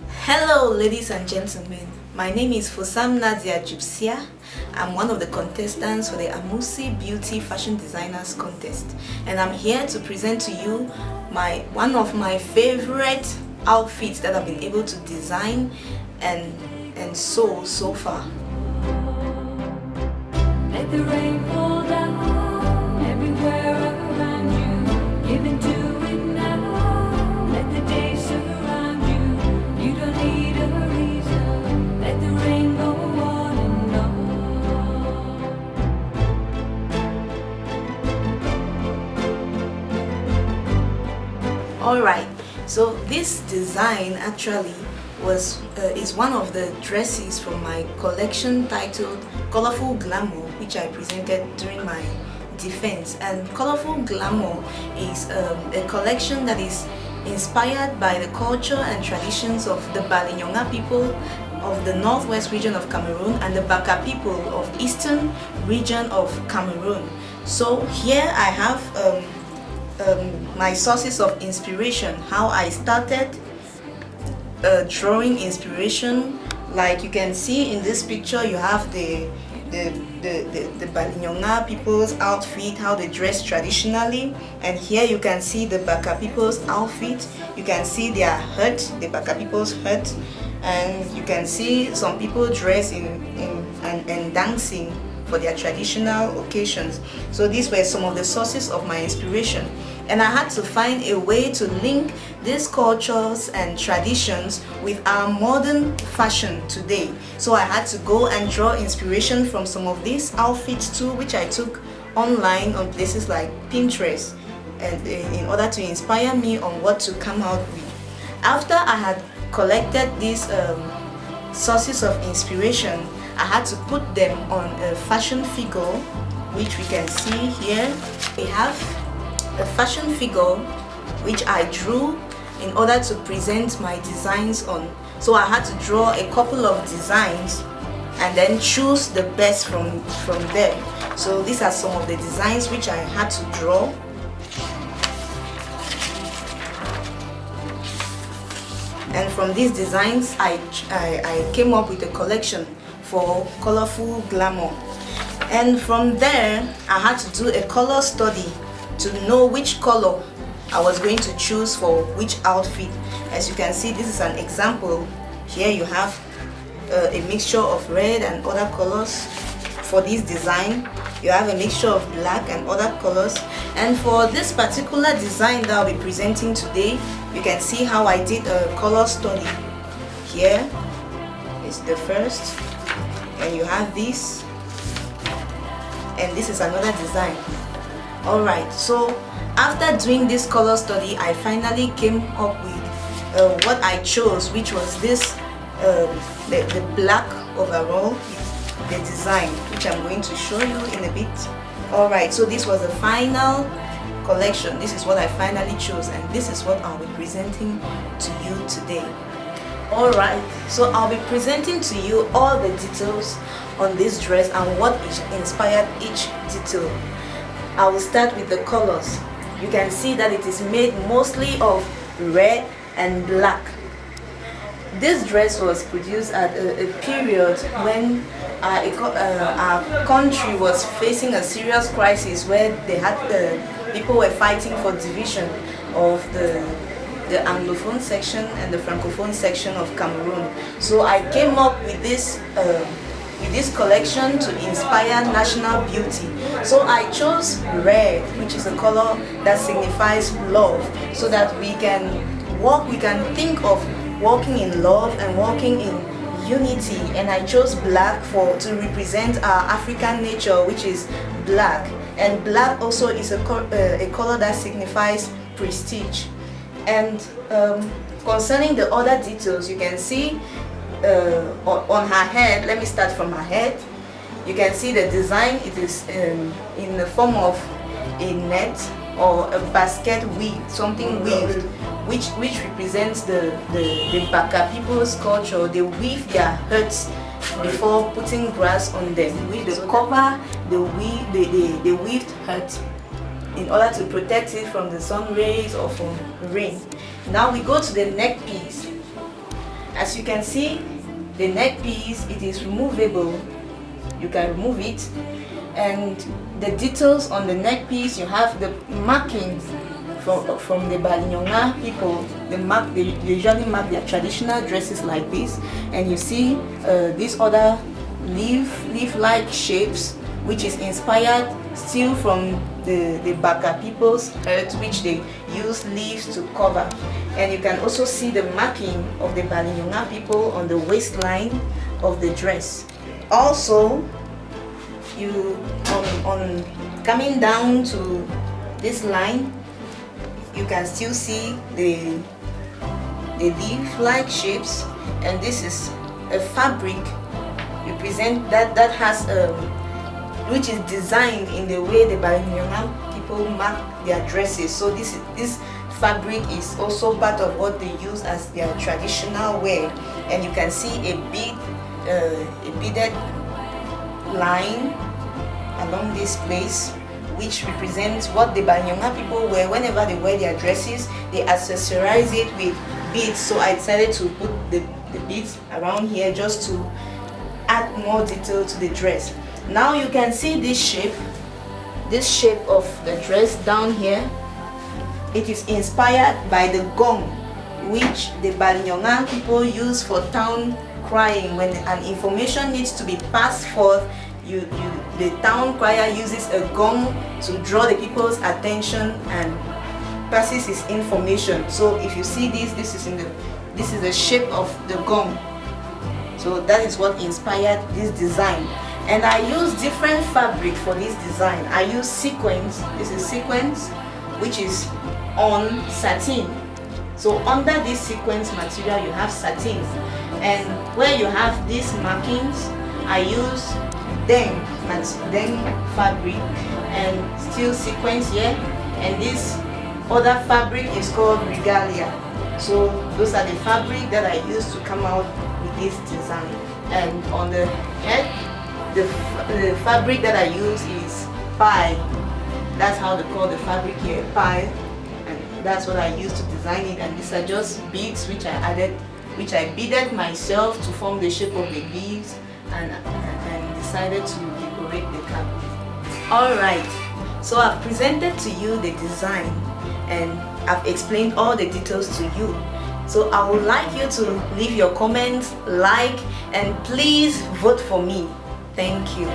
Hello ladies and gentlemen, my name is Fosam Nadia. I'm one of the contestants for the Amusie Beauty Fashion Designers Contest, and I'm here to present to you one of my favorite outfits that I've been able to design and sew so far. Let the rain fall down everywhere around you. Give into it now. Let the day surround you. You don't need a reason. Let the rain go on and on. Alright, so this design actually is one of the dresses from my collection titled Colorful Glamour, which I presented during my defense. And Colorful Glamour is a collection that is inspired by the culture and traditions of the Balinyonga people of the northwest region of Cameroon and the Baka people of eastern region of Cameroon. So here I have my sources of inspiration, how I started drawing inspiration. Like you can see in this picture, you have the Balinyonga people's outfit, how they dress traditionally, and here you can see the Baka people's outfit. You can see their hut, the Baka people's hut, and you can see some people dress and dancing for their traditional occasions. So these were some of the sources of my inspiration, and I had to find a way to link these cultures and traditions with our modern fashion today. So I had to go and draw inspiration from some of these outfits too, which I took online on places like Pinterest, and in order to inspire me on what to come out with. After I had collected these sources of inspiration, I had to put them on a fashion figure, which we can see here. We have a fashion figure which I drew in order to present my designs on. So I had to draw a couple of designs and then choose the best from there. So these are some of the designs which I had to draw. And from these designs I came up with a collection for Colorful Glamour. And from there I had to do a color study to know which color I was going to choose for which outfit. As you can see, this is an example. Here you have a mixture of red and other colors. For this design you have a mixture of black and other colors. And for this particular design that I'll be presenting today, you can see how I did a color study. Here is the first, and you have this, and this is another design. Alright, so after doing this color study, I finally came up with what I chose, which was this the black overall, the design, which I'm going to show you in a bit. Alright, so this was the final collection. This is what I finally chose, and this is what I'll be presenting to you today. Alright, so I'll be presenting to you all the details on this dress and what inspired each detail. I will start with the colors. You can see that it is made mostly of red and black. This dress was produced at a period when our country was facing a serious crisis, where they had people were fighting for division of the Anglophone section and the Francophone section of Cameroon. So I came up with this collection to inspire national beauty. So I chose red, which is a color that signifies love, so that we can think of walking in love and walking in unity. And I chose black to represent our African nature, which is black. And black also is a color that signifies prestige. And concerning the other details, you can see on her head. Let me start from her head. You can see the design. It is in the form of a net or a basket weave, something weaved, which represents the Baka people's culture. They weave their huts before putting grass on them. With the copper, they weaved hut in order to protect it from the sun rays or from rain. Now we go to the neck piece. As you can see, the neck piece, it is removable. You can remove it. And the details on the neck piece, you have the markings from the Balinyonga people. They usually mark their traditional dresses like this, and you see these other leaf-like shapes, which is inspired still from the Baka people's earth, which they use leaves to cover. And you can also see the marking of the Balinyonga people on the waistline of the dress. Also, you on coming down to this line, you can still see the leaf-like shapes, and this is a fabric represent that has which is designed in the way the Balinyonga people mark their dresses. So this fabric is also part of what they use as their traditional wear, and you can see a beaded line along this place, which represents what the Balinyonga people wear. Whenever they wear their dresses, they accessorize it with beads. So I decided to put the beads around here just to add more detail to the dress. Now you can see this shape of the dress down here. It is inspired by the gong, which the Balinyonga people use for town crying. When an information needs to be passed forth, the town crier uses a gong to draw the people's attention and passes his information. So if you see this is the shape of the gong. So that is what inspired this design. And I use different fabric for this design. I use sequins. This is sequins, which is on satin. So under this sequins material, you have satins, and where you have these markings, I use deng fabric and steel sequins here, and this other fabric is called regalia. So those are the fabric that I use to come out with this design. And on the head, the fabric that I use is pie. That's how they call the fabric here, pie. And that's what I use to design it. And these are just beads which I beaded myself to form the shape of the beads, and decided to decorate the cap. Alright, so I've presented to you the design and I've explained all the details to you. So I would like you to leave your comments, like, and please vote for me. Thank you.